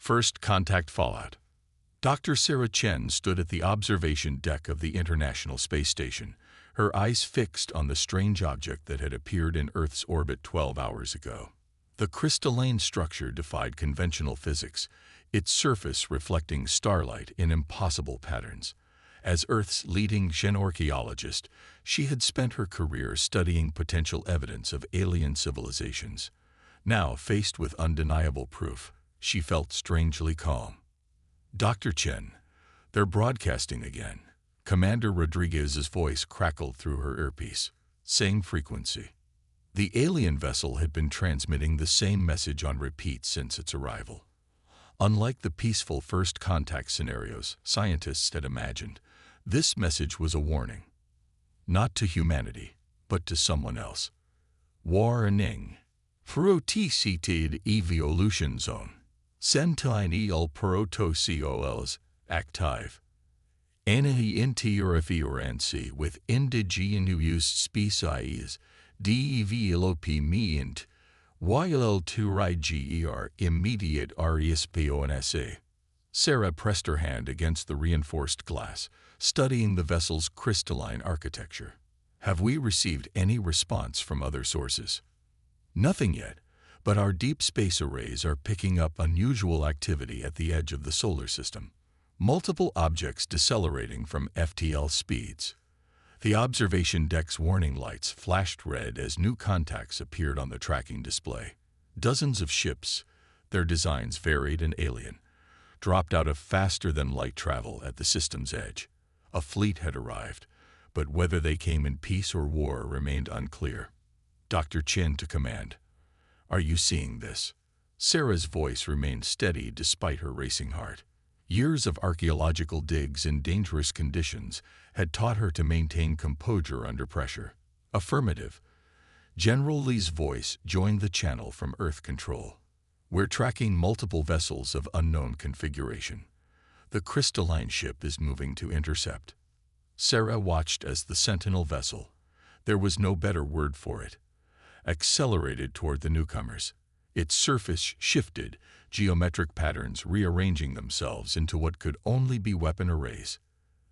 First contact fallout. Dr. Sarah Chen stood at the observation deck of the International Space Station, her eyes fixed on the strange object that had appeared in Earth's orbit 12 hours ago. The crystalline structure defied conventional physics, its surface reflecting starlight in impossible patterns. As Earth's leading xenorchaeologist, she had spent her career studying potential evidence of alien civilizations. Now, faced with undeniable proof, she felt strangely calm. Dr. Chen, they're broadcasting again. Commander Rodriguez's voice crackled through her earpiece. Same frequency. The alien vessel had been transmitting the same message on repeat since its arrival. Unlike the peaceful first contact scenarios scientists had imagined, this message was a warning. Not to humanity, but to someone else. Warning. Protected evolution zone. Sentinel protocols active. Any interference with indigenous species development while to riger immediate response. Sarah pressed her hand against the reinforced glass, studying the vessel's crystalline architecture. Have we received any response from other sources? Nothing yet, but our deep space arrays are picking up unusual activity at the edge of the solar system. Multiple objects decelerating from FTL speeds. The observation deck's warning lights flashed red as new contacts appeared on the tracking display. Dozens of ships, their designs varied and alien, dropped out of faster-than-light travel at the system's edge. A fleet had arrived, but whether they came in peace or war remained unclear. Dr. Chen to command. Are you seeing this? Sarah's voice remained steady despite her racing heart. Years of archaeological digs in dangerous conditions had taught her to maintain composure under pressure. Affirmative. General Lee's voice joined the channel from Earth Control. We're tracking multiple vessels of unknown configuration. The crystalline ship is moving to intercept. Sarah watched as the Sentinel vessel, there was no better word for it, accelerated toward the newcomers. Its surface shifted, geometric patterns rearranging themselves into what could only be weapon arrays.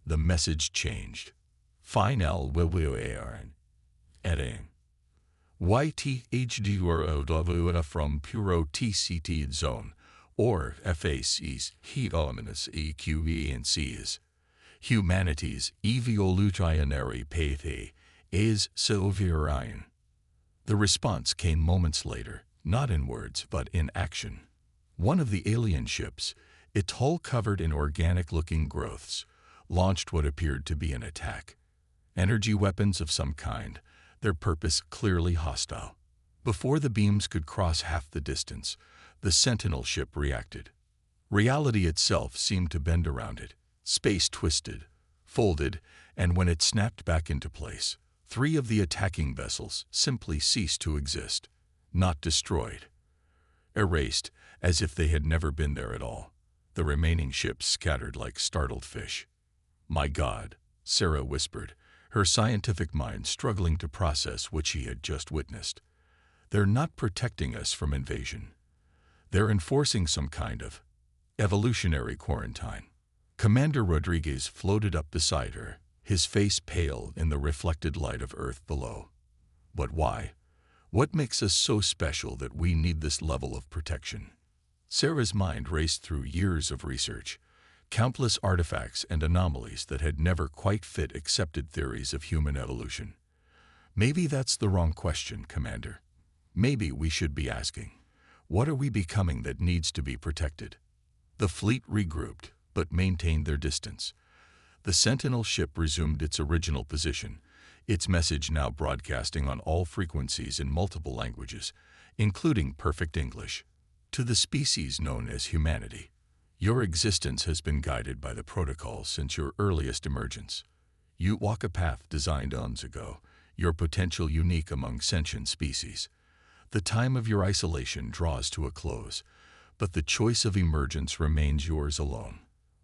The message changed. Final editing. YTHDROW from Puro TCT zone, or FACs, heat ominous EQVNCs. Humanity's evolutionary path is sovereign. The response came moments later, not in words, but in action. One of the alien ships, its hull covered in organic-looking growths, launched what appeared to be an attack. Energy weapons of some kind, their purpose clearly hostile. Before the beams could cross half the distance, the Sentinel ship reacted. Reality itself seemed to bend around it. Space twisted, folded, and when it snapped back into place, 3 of the attacking vessels simply ceased to exist, not destroyed. Erased, as if they had never been there at all. The remaining ships scattered like startled fish. My God, Sarah whispered, her scientific mind struggling to process what she had just witnessed. They're not protecting us from invasion. They're enforcing some kind of evolutionary quarantine. Commander Rodriguez floated up beside her, his face pale in the reflected light of Earth below. But why? What makes us so special that we need this level of protection? Sarah's mind raced through years of research, countless artifacts and anomalies that had never quite fit accepted theories of human evolution. Maybe that's the wrong question, Commander. Maybe we should be asking, what are we becoming that needs to be protected? The fleet regrouped, but maintained their distance. The Sentinel ship resumed its original position, its message now broadcasting on all frequencies in multiple languages, including perfect English. To the species known as humanity, your existence has been guided by the protocol since your earliest emergence. You walk a path designed eons ago, your potential unique among sentient species. The time of your isolation draws to a close, but the choice of emergence remains yours alone.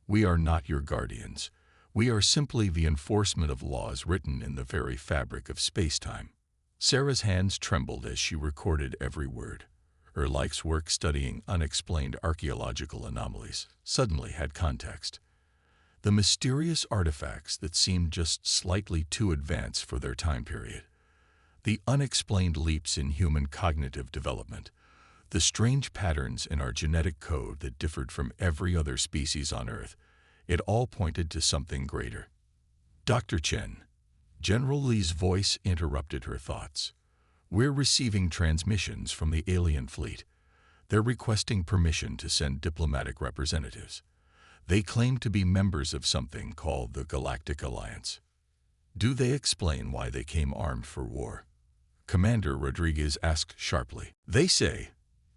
We are not your guardians. We are simply the enforcement of laws written in the very fabric of space-time. Sarah's hands trembled as she recorded every word. Her life's work studying unexplained archaeological anomalies suddenly had context. The mysterious artifacts that seemed just slightly too advanced for their time period. The unexplained leaps in human cognitive development. The strange patterns in our genetic code that differed from every other species on Earth. It all pointed to something greater. Dr. Chen. General Li's voice interrupted her thoughts. We're receiving transmissions from the alien fleet. They're requesting permission to send diplomatic representatives. They claim to be members of something called the Galactic Alliance. Do they explain why they came armed for war? Commander Rodriguez asked sharply. They say,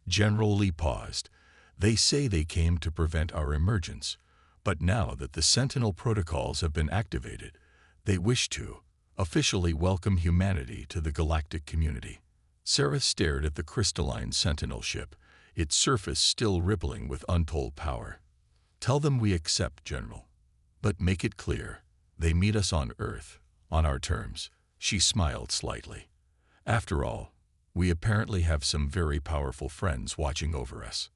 General Li paused, they say they came to prevent our emergence, but now that the Sentinel protocols have been activated, they wish to officially welcome humanity to the galactic community. Sarah stared at the crystalline Sentinel ship, its surface still rippling with untold power. Tell them we accept, General. But make it clear, they meet us on Earth, on our terms. She smiled slightly. After all, we apparently have some very powerful friends watching over us.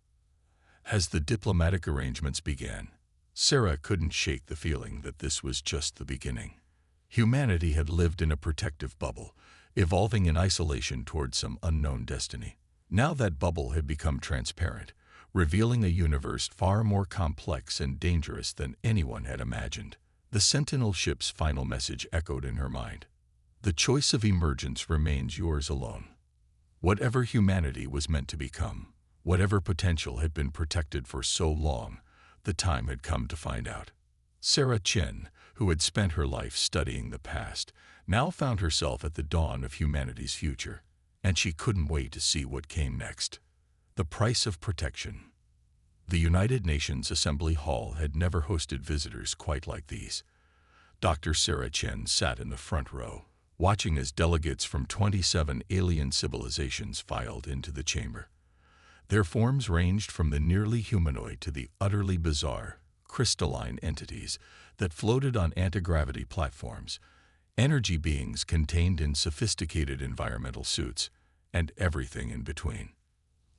As the diplomatic arrangements began, Sarah couldn't shake the feeling that this was just the beginning. Humanity had lived in a protective bubble, evolving in isolation toward some unknown destiny. Now that bubble had become transparent, revealing a universe far more complex and dangerous than anyone had imagined. The Sentinel ship's final message echoed in her mind. The choice of emergence remains yours alone. Whatever humanity was meant to become, whatever potential had been protected for so long, the time had come to find out. Sarah Chen, who had spent her life studying the past, now found herself at the dawn of humanity's future, and she couldn't wait to see what came next. The price of protection. The United Nations Assembly Hall had never hosted visitors quite like these. Dr. Sarah Chen sat in the front row, watching as delegates from 27 alien civilizations filed into the chamber. Their forms ranged from the nearly humanoid to the utterly bizarre, crystalline entities that floated on anti-gravity platforms, energy beings contained in sophisticated environmental suits, and everything in between.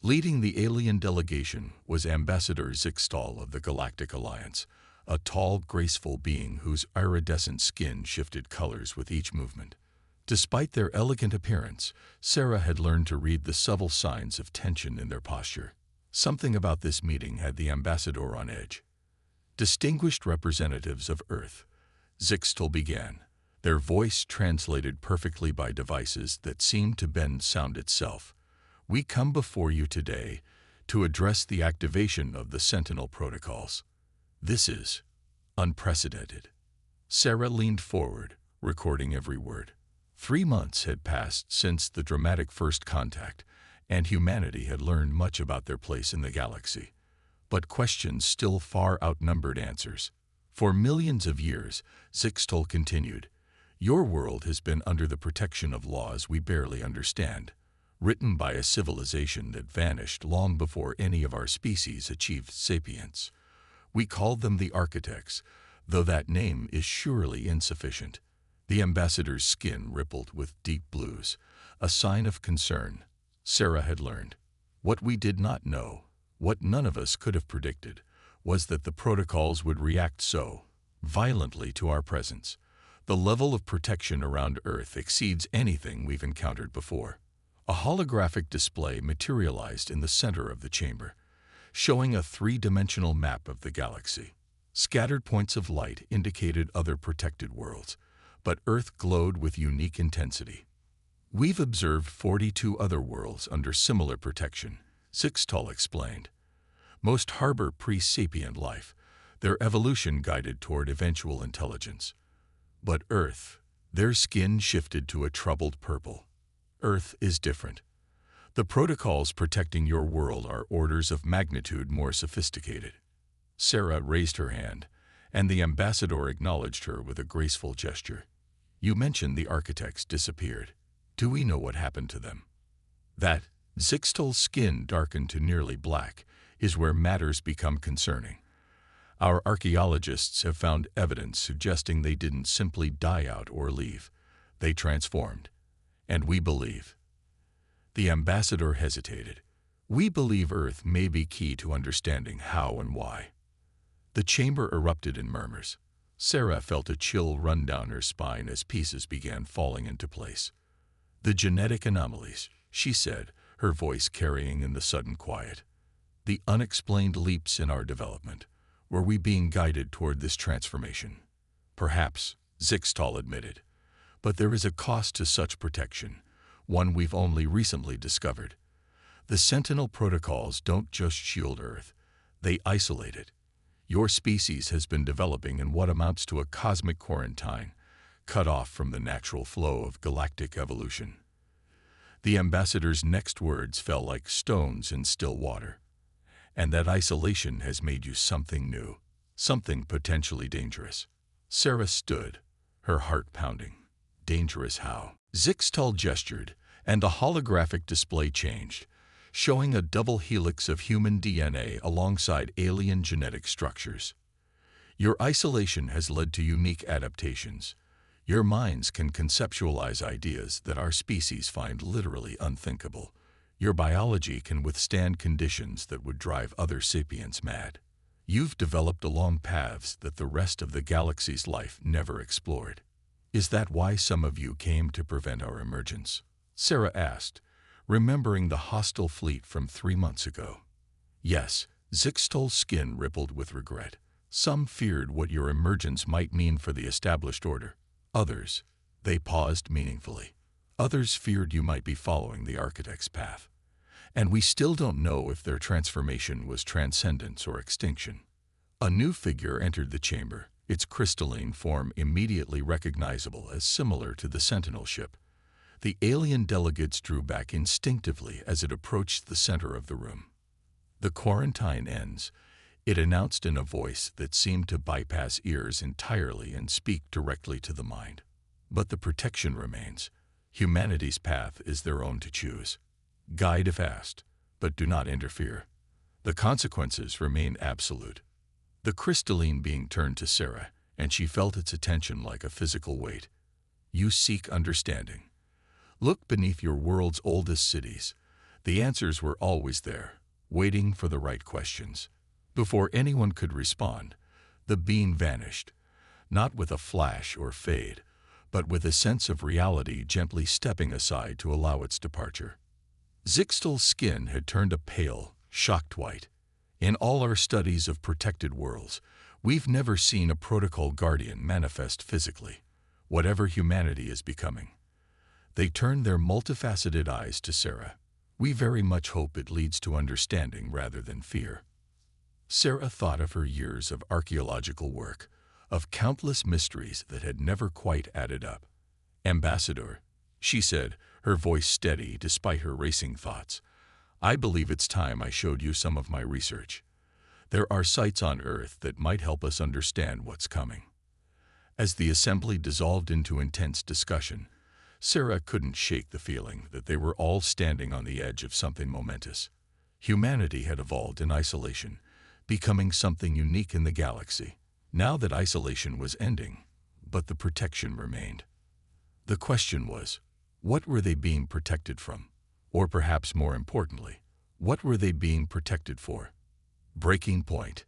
Leading the alien delegation was Ambassador Zixtal of the Galactic Alliance, a tall, graceful being whose iridescent skin shifted colors with each movement. Despite their elegant appearance, Sarah had learned to read the subtle signs of tension in their posture. Something about this meeting had the ambassador on edge. Distinguished representatives of Earth, Zixtal began, their voice translated perfectly by devices that seemed to bend sound itself. We come before you today to address the activation of the Sentinel protocols. This is unprecedented. Sarah leaned forward, recording every word. 3 months had passed since the dramatic first contact, and humanity had learned much about their place in the galaxy. But questions still far outnumbered answers. For millions of years, Zixtal continued, your world has been under the protection of laws we barely understand, written by a civilization that vanished long before any of our species achieved sapience. We called them the architects, though that name is surely insufficient. The ambassador's skin rippled with deep blues, a sign of concern. Sarah had learned. What we did not know, what none of us could have predicted, was that the protocols would react so violently to our presence. The level of protection around Earth exceeds anything we've encountered before. A holographic display materialized in the center of the chamber, showing a 3-dimensional map of the galaxy. Scattered points of light indicated other protected worlds, but Earth glowed with unique intensity. We've observed 42 other worlds under similar protection, Zixtal explained. Most harbor pre-sapient life, their evolution guided toward eventual intelligence. But Earth, their skin shifted to a troubled purple. Earth is different. The protocols protecting your world are orders of magnitude more sophisticated. Sarah raised her hand, and the ambassador acknowledged her with a graceful gesture. You mentioned the architects disappeared. Do we know what happened to them? That, Zixtal's skin darkened to nearly black, is where matters become concerning. Our archaeologists have found evidence suggesting they didn't simply die out or leave. They transformed. And we believe. The ambassador hesitated. We believe Earth may be key to understanding how and why. The chamber erupted in murmurs. Sarah felt a chill run down her spine as pieces began falling into place. The genetic anomalies, she said, her voice carrying in the sudden quiet. The unexplained leaps in our development. Were we being guided toward this transformation? Perhaps, Zixtal admitted. But there is a cost to such protection, one we've only recently discovered. The Sentinel protocols don't just shield Earth, they isolate it. Your species has been developing in what amounts to a cosmic quarantine, cut off from the natural flow of galactic evolution. The ambassador's next words fell like stones in still water. And that isolation has made you something new, something potentially dangerous. Sarah stood, her heart pounding. Dangerous how? Zixtal gestured, and the holographic display changed, showing a double helix of human DNA alongside alien genetic structures. Your isolation has led to unique adaptations. Your minds can conceptualize ideas that our species find literally unthinkable. Your biology can withstand conditions that would drive other sapiens mad. You've developed along paths that the rest of the galaxy's life never explored. Is that why some of you came to prevent our emergence? Sarah asked, remembering the hostile fleet from 3 months ago. Yes, Zixtal's skin rippled with regret. Some feared what your emergence might mean for the established order. Others, they paused meaningfully. Others feared you might be following the Architect's path. And we still don't know if their transformation was transcendence or extinction. A new figure entered the chamber, its crystalline form immediately recognizable as similar to the Sentinel ship. The alien delegates drew back instinctively as it approached the center of the room. The quarantine ends, it announced in a voice that seemed to bypass ears entirely and speak directly to the mind. But the protection remains. Humanity's path is their own to choose. Guide if asked, but do not interfere. The consequences remain absolute. The crystalline being turned to Sarah, and she felt its attention like a physical weight. You seek understanding. Look beneath your world's oldest cities. The answers were always there, waiting for the right questions. Before anyone could respond, the being vanished, not with a flash or fade, but with a sense of reality gently stepping aside to allow its departure. Zixtal's skin had turned a pale, shocked white. In all our studies of protected worlds, we've never seen a protocol guardian manifest physically, whatever humanity is becoming. They turned their multifaceted eyes to Sarah. We very much hope it leads to understanding rather than fear. Sarah thought of her years of archaeological work, of countless mysteries that had never quite added up. Ambassador, she said, her voice steady despite her racing thoughts, I believe it's time I showed you some of my research. There are sites on Earth that might help us understand what's coming. As the assembly dissolved into intense discussion, Sarah couldn't shake the feeling that they were all standing on the edge of something momentous. Humanity had evolved in isolation, becoming something unique in the galaxy. Now that isolation was ending, but the protection remained. The question was, what were they being protected from? Or perhaps more importantly, what were they being protected for? Breaking point.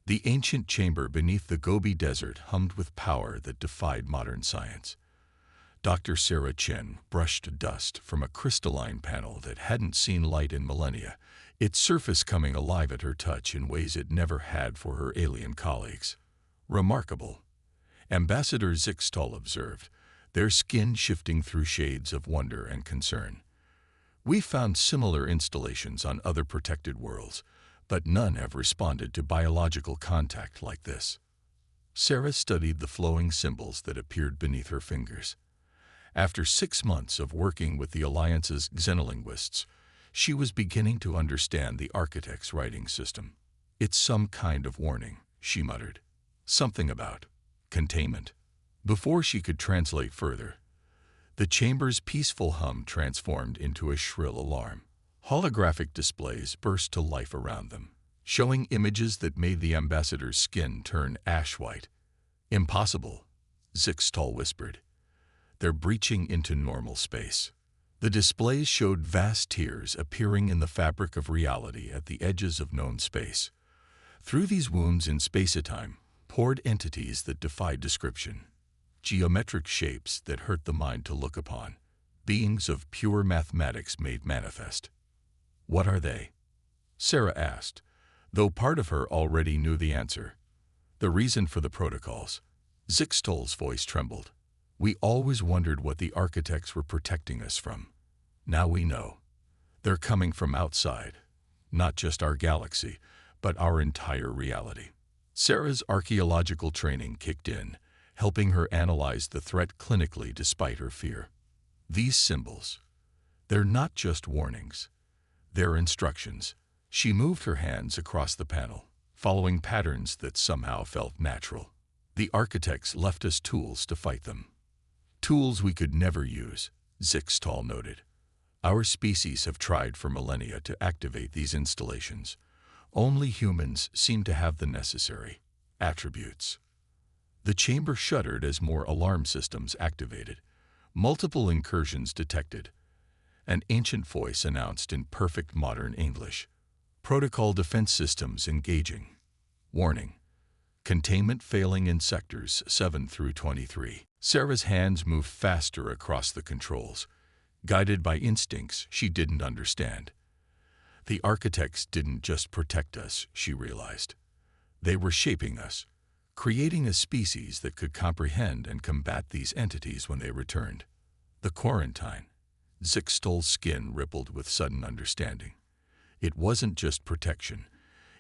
The ancient chamber beneath the Gobi Desert hummed with power that defied modern science. Dr. Sarah Chen brushed dust from a crystalline panel that hadn't seen light in millennia, its surface coming alive at her touch in ways it never had for her alien colleagues. Remarkable, Ambassador Zixtal observed, their skin shifting through shades of wonder and concern. We found similar installations on other protected worlds, but none have responded to biological contact like this. Sarah studied the flowing symbols that appeared beneath her fingers. After 6 months of working with the Alliance's xenolinguists, she was beginning to understand the Architect's writing system. It's some kind of warning, she muttered. Something about containment. Before she could translate further, the chamber's peaceful hum transformed into a shrill alarm. Holographic displays burst to life around them, showing images that made the ambassador's skin turn ash-white. Impossible, Zixtal whispered. They're breaching into normal space. The displays showed vast tears appearing in the fabric of reality at the edges of known space. Through these wounds in space-time poured entities that defied description, geometric shapes that hurt the mind to look upon, beings of pure mathematics made manifest. What are they? Sarah asked, though part of her already knew the answer. The reason for the protocols. Zixtol's voice trembled. We always wondered what the architects were protecting us from. Now we know. They're coming from outside, not just our galaxy, but our entire reality. Sarah's archaeological training kicked in, helping her analyze the threat clinically despite her fear. These symbols, they're not just warnings. They're instructions. She moved her hands across the panel, following patterns that somehow felt natural. The architects left us tools to fight them. Tools we could never use, Zixtol noted. Our species have tried for millennia to activate these installations. Only humans seem to have the necessary attributes. The chamber shuddered as more alarm systems activated. Multiple incursions detected. An ancient voice announced in perfect modern English. Protocol defense systems engaging. Warning. Containment failing in sectors 7 through 23. Sarah's hands moved faster across the controls, guided by instincts she didn't understand. The architects didn't just protect us, she realized. They were shaping us, creating a species that could comprehend and combat these entities when they returned. The quarantine. Zixtol's skin rippled with sudden understanding. It wasn't just protection.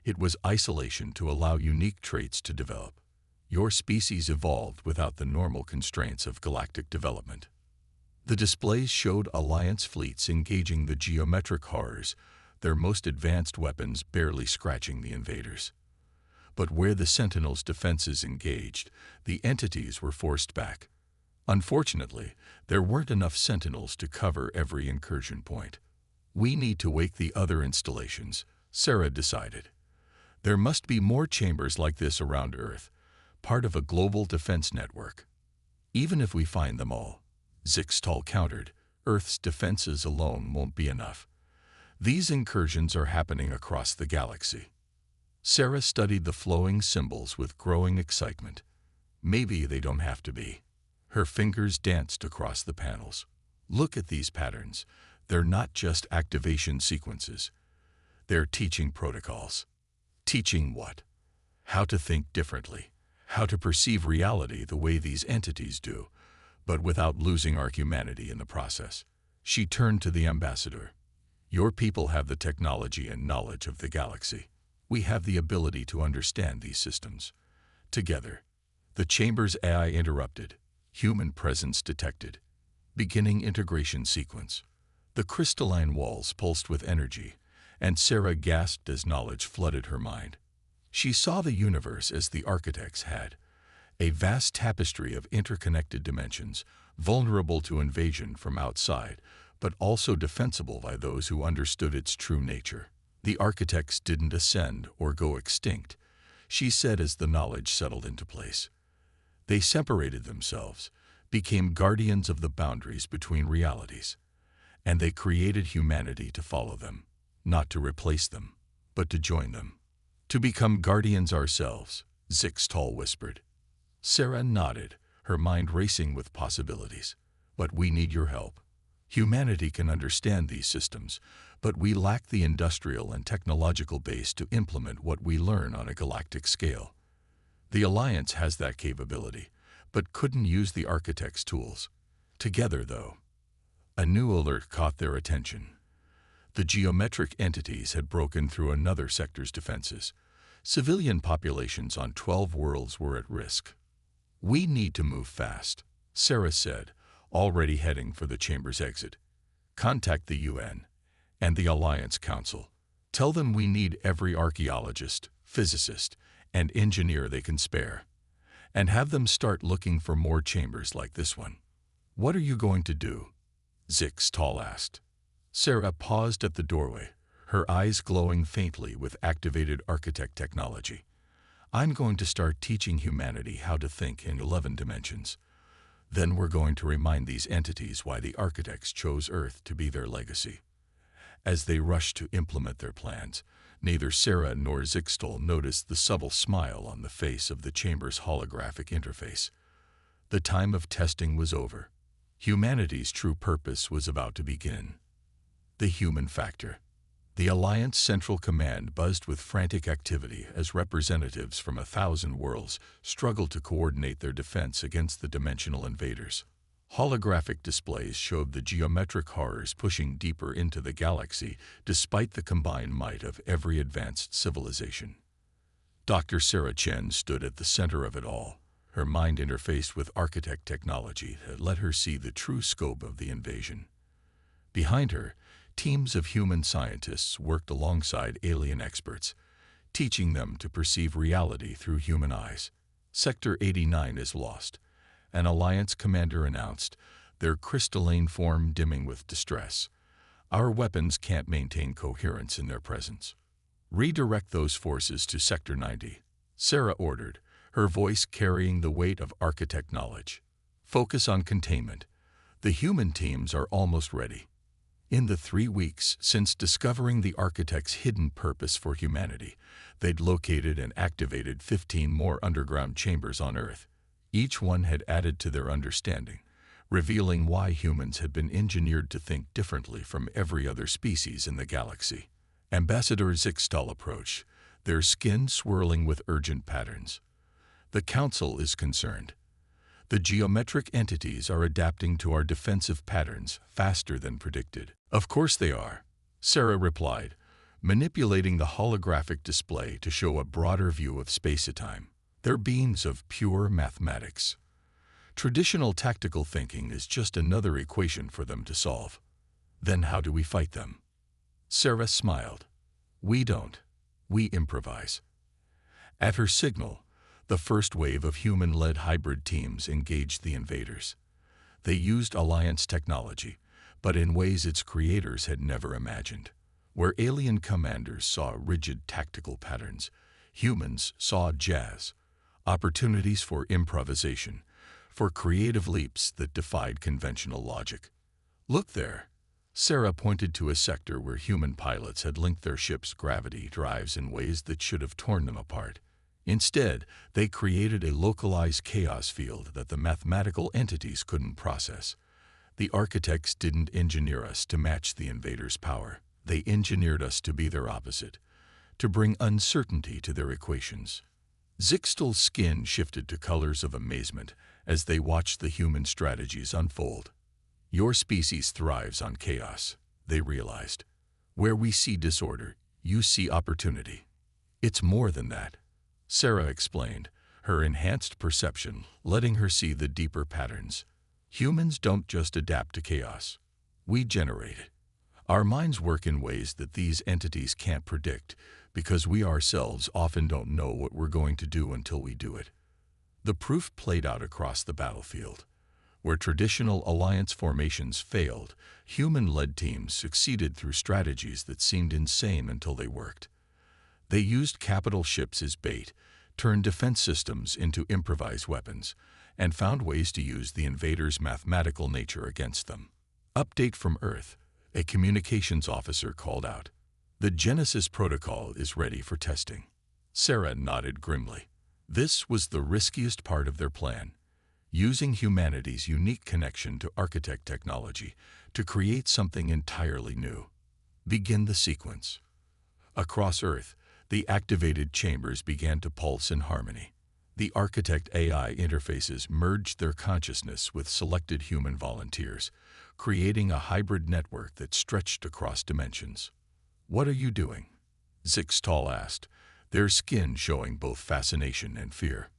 It was isolation to allow unique traits to develop. Your species evolved without the normal constraints of galactic development. The displays showed Alliance fleets engaging the geometric horrors, their most advanced weapons barely scratching the invaders. But where the Sentinels' defenses engaged, the entities were forced back. Unfortunately, there weren't enough Sentinels to cover every incursion point. We need to wake the other installations, Sarah decided. There must be more chambers like this around Earth, part of a global defense network. Even if we find them all, Zixtol countered, Earth's defenses alone won't be enough. These incursions are happening across the galaxy. Sarah studied the flowing symbols with growing excitement. Maybe they don't have to be. Her fingers danced across the panels. Look at these patterns. They're not just activation sequences. They're teaching protocols. Teaching what? How to think differently. How to perceive reality the way these entities do, but without losing our humanity in the process. She turned to the ambassador. Your people have the technology and knowledge of the galaxy. We have the ability to understand these systems. Together, the chamber's AI interrupted. Human presence detected. Beginning integration sequence. The crystalline walls pulsed with energy, and Sarah gasped as knowledge flooded her mind. She saw the universe as the architects had, a vast tapestry of interconnected dimensions, vulnerable to invasion from outside, but also defensible by those who understood its true nature. The architects didn't ascend or go extinct, she said as the knowledge settled into place. They separated themselves, became guardians of the boundaries between realities, and they created humanity to follow them, not to replace them, but to join them. To become guardians ourselves, Zixtol whispered. Sarah nodded, her mind racing with possibilities. But we need your help. Humanity can understand these systems, but we lack the industrial and technological base to implement what we learn on a galactic scale. The Alliance has that capability, but couldn't use the architect's tools. Together, though, a new alert caught their attention. The geometric entities had broken through another sector's defenses. Civilian populations on 12 worlds were at risk. We need to move fast, Sarah said, already heading for the chamber's exit. Contact the UN and the Alliance Council. Tell them we need every archaeologist, physicist, and engineer they can spare, and have them start looking for more chambers like this one. What are you going to do? Zixtol asked. Sarah paused at the doorway, her eyes glowing faintly with activated architect technology. I'm going to start teaching humanity how to think in 11 dimensions. Then we're going to remind these entities why the architects chose Earth to be their legacy. As they rushed to implement their plans, neither Sarah nor Zixtal noticed the subtle smile on the face of the chamber's holographic interface. The time of testing was over. Humanity's true purpose was about to begin. The human factor. The Alliance Central Command buzzed with frantic activity as representatives from 1,000 worlds struggled to coordinate their defense against the dimensional invaders. Holographic displays showed the geometric horrors pushing deeper into the galaxy despite the combined might of every advanced civilization. Dr. Sarah Chen stood at the center of it all, her mind interfaced with architect technology that let her see the true scope of the invasion. Behind her, teams of human scientists worked alongside alien experts, teaching them to perceive reality through human eyes. Sector 89 is lost, an Alliance commander announced, their crystalline form dimming with distress. Our weapons can't maintain coherence in their presence. Redirect those forces to Sector 90, Sarah ordered, her voice carrying the weight of architect knowledge. Focus on containment. The human teams are almost ready. In the 3 weeks since discovering the architect's hidden purpose for humanity, they'd located and activated 15 more underground chambers on Earth. Each one had added to their understanding, revealing why humans had been engineered to think differently from every other species in the galaxy. Ambassador Zixtal approached, their skin swirling with urgent patterns. The Council is concerned. The geometric entities are adapting to our defensive patterns faster than predicted. Of course they are, Sarah replied, manipulating the holographic display to show a broader view of space-time. They're beings of pure mathematics. Traditional tactical thinking is just another equation for them to solve. Then how do we fight them? Sarah smiled. We don't. We improvise. At her signal, the first wave of human-led hybrid teams engaged the invaders. They used Alliance technology, but in ways its creators had never imagined. Where alien commanders saw rigid tactical patterns, humans saw jazz, opportunities for improvisation, for creative leaps that defied conventional logic. Look there. Sarah pointed to a sector where human pilots had linked their ships' gravity drives in ways that should have torn them apart. Instead, they created a localized chaos field that the mathematical entities couldn't process. The architects didn't engineer us to match the invaders' power. They engineered us to be their opposite, to bring uncertainty to their equations. Zixtal's skin shifted to colors of amazement as they watched the human strategies unfold. Your species thrives on chaos, they realized. Where we see disorder, you see opportunity. It's more than that, Sarah explained, her enhanced perception letting her see the deeper patterns. Humans don't just adapt to chaos. We generate it. Our minds work in ways that these entities can't predict because we ourselves often don't know what we're going to do until we do it. The proof played out across the battlefield. Where traditional alliance formations failed, human-led teams succeeded through strategies that seemed insane until they worked. They used capital ships as bait, turned defense systems into improvised weapons, and found ways to use the invaders' mathematical nature against them. Update from Earth, a communications officer called out. The Genesis protocol is ready for testing. Sarah nodded grimly. This was the riskiest part of their plan. Using humanity's unique connection to architect technology to create something entirely new. Begin the sequence. Across Earth, the activated chambers began to pulse in harmony. The architect AI interfaces merged their consciousness with selected human volunteers, creating a hybrid network that stretched across dimensions. What are you doing? Zixtal asked, their skin showing both fascination and fear.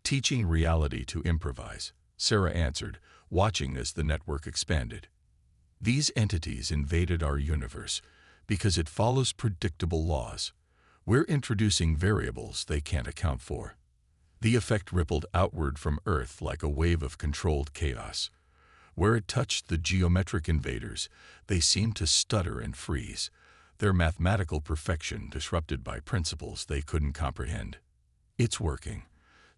Teaching reality to improvise, Sarah answered, watching as the network expanded. These entities invaded our universe because it follows predictable laws. We're introducing variables they can't account for. The effect rippled outward from Earth like a wave of controlled chaos. Where it touched the geometric invaders, they seemed to stutter and freeze, their mathematical perfection disrupted by principles they couldn't comprehend. It's working,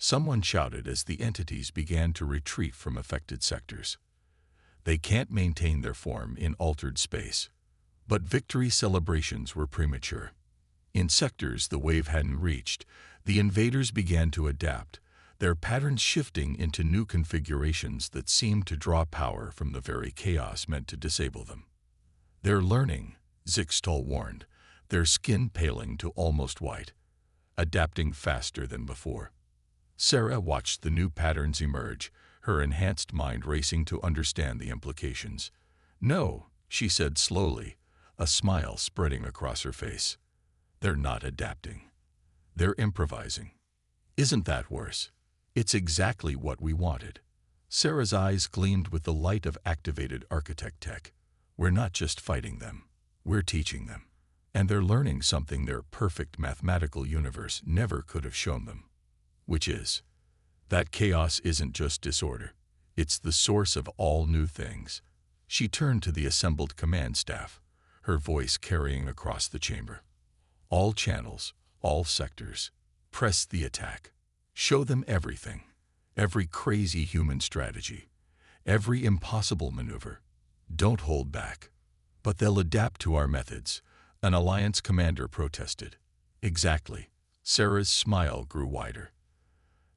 Someone shouted as the entities began to retreat from affected sectors. They can't maintain their form in altered space. But victory celebrations were premature. In sectors the wave hadn't reached, the invaders began to adapt, their patterns shifting into new configurations that seemed to draw power from the very chaos meant to disable them. "They're learning," Zixtal warned, their skin paling to almost white, adapting faster than before. Sarah watched the new patterns emerge, her enhanced mind racing to understand the implications. "No," she said slowly, a smile spreading across her face. "They're not adapting. They're improvising. Isn't that worse? It's exactly what we wanted." Sarah's eyes gleamed with the light of activated architect tech. "We're not just fighting them. We're teaching them. And they're learning something their perfect mathematical universe never could have shown them. Which is that chaos isn't just disorder. It's the source of all new things." She turned to the assembled command staff, her voice carrying across the chamber. "All channels, all sectors, press the attack. Show them everything, every crazy human strategy, every impossible maneuver. Don't hold back." "But they'll adapt to our methods," an Alliance commander protested. "Exactly." Sarah's smile grew wider.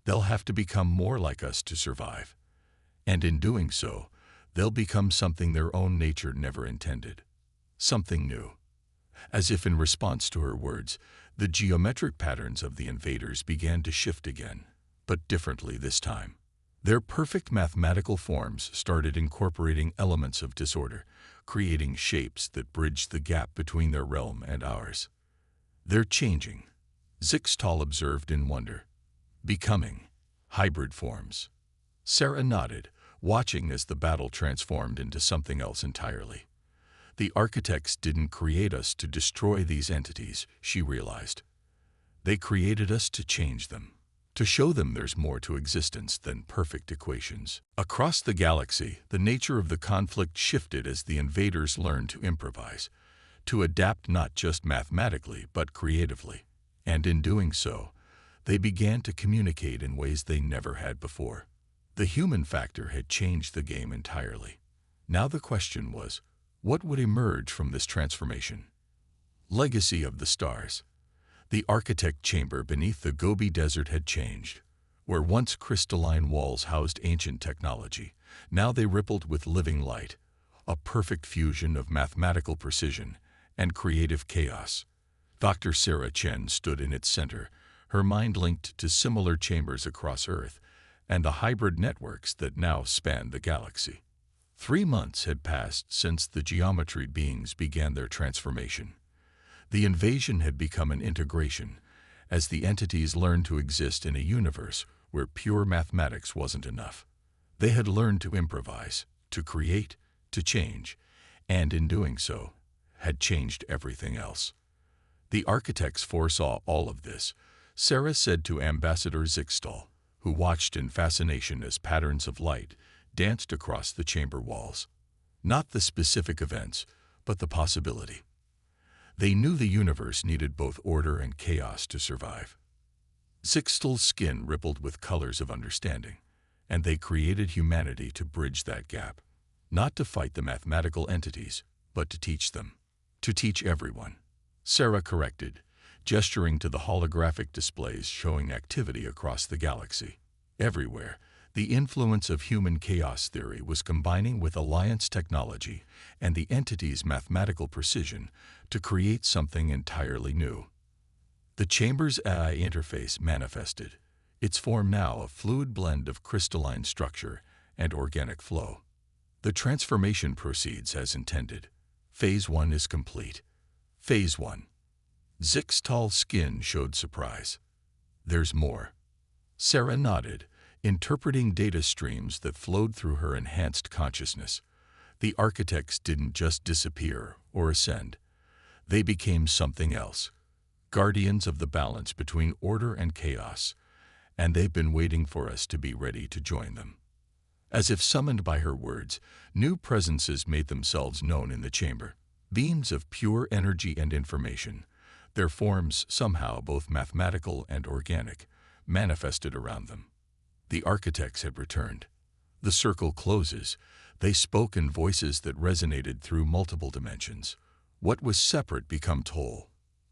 "They'll have to become more like us to survive. And in doing so, they'll become something their own nature never intended. Something new." As if in response to her words, the geometric patterns of the invaders began to shift again, but differently this time. Their perfect mathematical forms started incorporating elements of disorder, creating shapes that bridged the gap between their realm and ours. "They're changing," Zixtal observed in wonder. "Becoming hybrid forms." Sarah nodded, watching as the battle transformed into something else entirely. The architects didn't create us to destroy these entities, she realized. They created us to change them, to show them there's more to existence than perfect equations. Across the galaxy, the nature of the conflict shifted as the invaders learned to improvise, to adapt not just mathematically but creatively. And in doing so, they began to communicate in ways they never had before. The human factor had changed the game entirely. Now the question was, what would emerge from this transformation? Legacy of the stars. The architect chamber beneath the Gobi Desert had changed. Where once crystalline walls housed ancient technology, now they rippled with living light, a perfect fusion of mathematical precision and creative chaos. Dr. Sarah Chen stood in its center, her mind linked to similar chambers across Earth and the hybrid networks that now spanned the galaxy. 3 months had passed since the geometry beings began their transformation. The invasion had become an integration, as the entities learned to exist in a universe where pure mathematics wasn't enough. They had learned to improvise, to create, to change, and in doing so, had changed everything else. The architects foresaw all of this, Sarah said to Ambassador Zixtal, who watched in fascination as patterns of light danced across the chamber walls. Not the specific events, but the possibility. They knew the universe needed both order and chaos to survive. Zixtal's skin rippled with colors of understanding, and they created humanity to bridge that gap. Not to fight the mathematical entities, but to teach them. To teach everyone. Sarah corrected, gesturing to the holographic displays showing activity across the galaxy. Everywhere, the influence of human chaos theory was combining with Alliance technology and the entity's mathematical precision to create something entirely new. The chamber's AI interface manifested, its form now a fluid blend of crystalline structure and organic flow. The transformation proceeds as intended. Phase 1 is complete. Phase 1. Zixtal's skin showed surprise. There's more. Sarah nodded, interpreting data streams that flowed through her enhanced consciousness. The architects didn't just disappear or ascend. They became something else, guardians of the balance between order and chaos, and they've been waiting for us to be ready to join them. As if summoned by her words, new presences made themselves known in the chamber, beams of pure energy and information, their forms somehow both mathematical and organic, manifested around them. The architects had returned. The circle closes. They spoke in voices that resonated through multiple dimensions. What was separate becomes whole.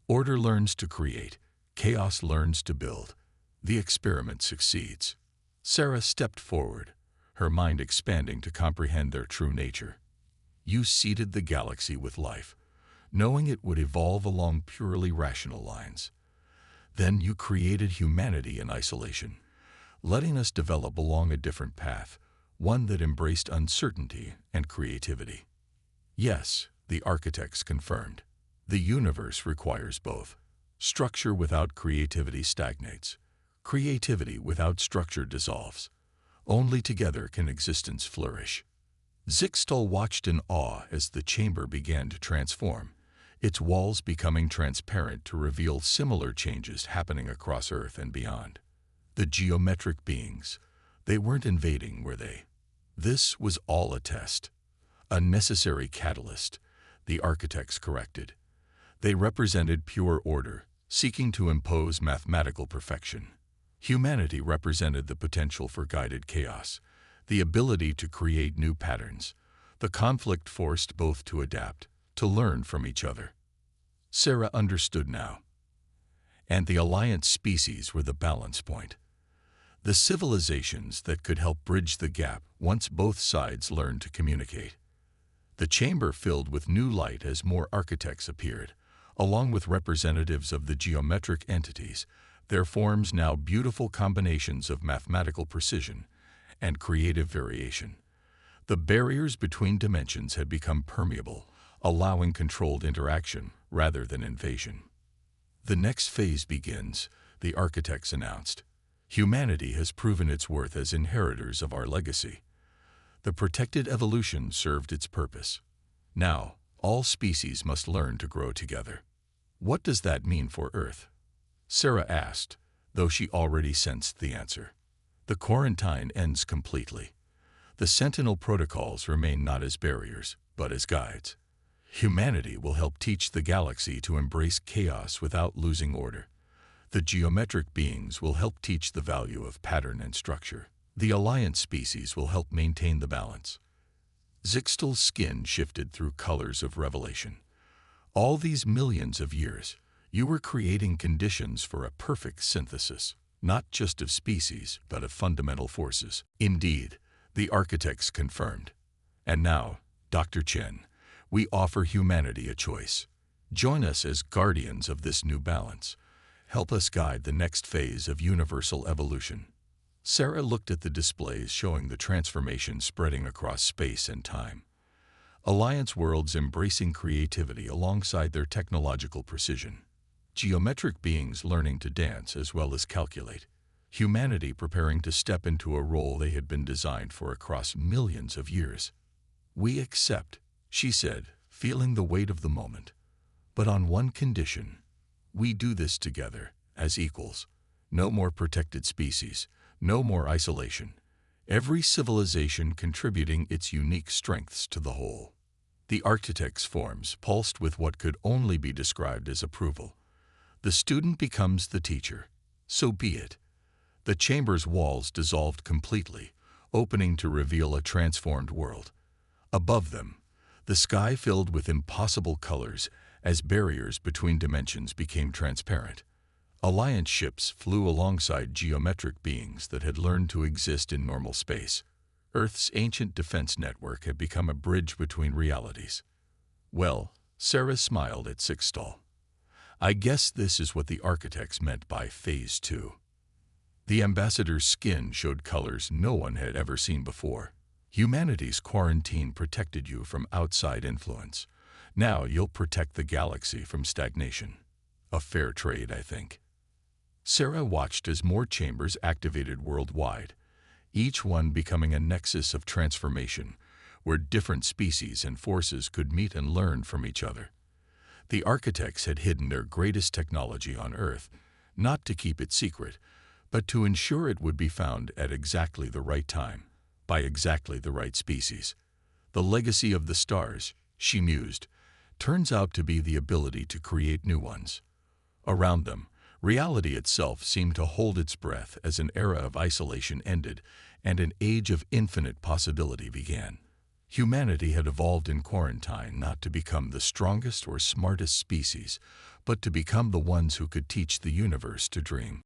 Order learns to create. Chaos learns to build. The experiment succeeds. Sarah stepped forward, her mind expanding to comprehend their true nature. You seeded the galaxy with life, knowing it would evolve along purely rational lines. Then you created humanity in isolation, letting us develop along a different path, one that embraced uncertainty and creativity. Yes, the architects confirmed. The universe requires both. Structure without creativity stagnates. Creativity without structure dissolves. Only together can existence flourish. Zixtal watched in awe as the chamber began to transform, its walls becoming transparent to reveal similar changes happening across Earth and beyond. The geometric beings, they weren't invading, were they? This was all a test. A necessary catalyst, the architects corrected. They represented pure order, seeking to impose mathematical perfection. Humanity represented the potential for guided chaos, the ability to create new patterns. The conflict forced both to adapt, to learn from each other. Sarah understood now. And the alliance species were the balance point. The civilizations that could help bridge the gap once both sides learned to communicate. The chamber filled with new light as more architects appeared, along with representatives of the geometric entities, their forms now beautiful combinations of mathematical precision and creative variation. The barriers between dimensions had become permeable, allowing controlled interaction rather than invasion. The next phase begins, the architects announced. Humanity has proven its worth as inheritors of our legacy. The protected evolution served its purpose. Now, all species must learn to grow together. What does that mean for Earth? Sarah asked, though she already sensed the answer. The quarantine ends completely. The Sentinel protocols remain not as barriers, but as guides. Humanity will help teach the galaxy to embrace chaos without losing order. The geometric beings will help teach the value of pattern and structure. The alliance species will help maintain the balance. Zixtal's skin shifted through colors of revelation. All these millions of years, you were creating conditions for a perfect synthesis, not just of species, but of fundamental forces. Indeed, the architects confirmed. And now, Dr. Chen, we offer humanity a choice. Join us as guardians of this new balance. Help us guide the next phase of universal evolution. Sarah looked at the displays showing the transformation spreading across space and time. Alliance worlds embracing creativity alongside their technological precision. Geometric beings learning to dance as well as calculate. Humanity preparing to step into a role they had been designed for across millions of years. We accept, she said, feeling the weight of the moment. But on one condition. We do this together, as equals. No more protected species, no more isolation. Every civilization contributing its unique strengths to the whole. The architect's forms pulsed with what could only be described as approval. The student becomes the teacher. So be it. The chamber's walls dissolved completely, opening to reveal a transformed world. Above them, the sky filled with impossible colors as barriers between dimensions became transparent. Alliance ships flew alongside geometric beings that had learned to exist in normal space. Earth's ancient defense network had become a bridge between realities. Well, Sarah smiled at Zixtal. I guess this is what the architects meant by Phase 2. The ambassador's skin showed colors no one had ever seen before. Humanity's quarantine protected you from outside influence. Now you'll protect the galaxy from stagnation. A fair trade, I think. Sarah watched as more chambers activated worldwide, each one becoming a nexus of transformation, where different species and forces could meet and learn from each other. The architects had hidden their greatest technology on Earth, not to keep it secret, but to ensure it would be found at exactly the right time, by exactly the right species. The legacy of the stars, she mused, turns out to be the ability to create new ones. Around them, Reality itself seemed to hold its breath as an era of isolation ended and an age of infinite possibility began. Humanity had evolved in quarantine not to become the strongest or smartest species, but to become the ones who could teach the universe to dream.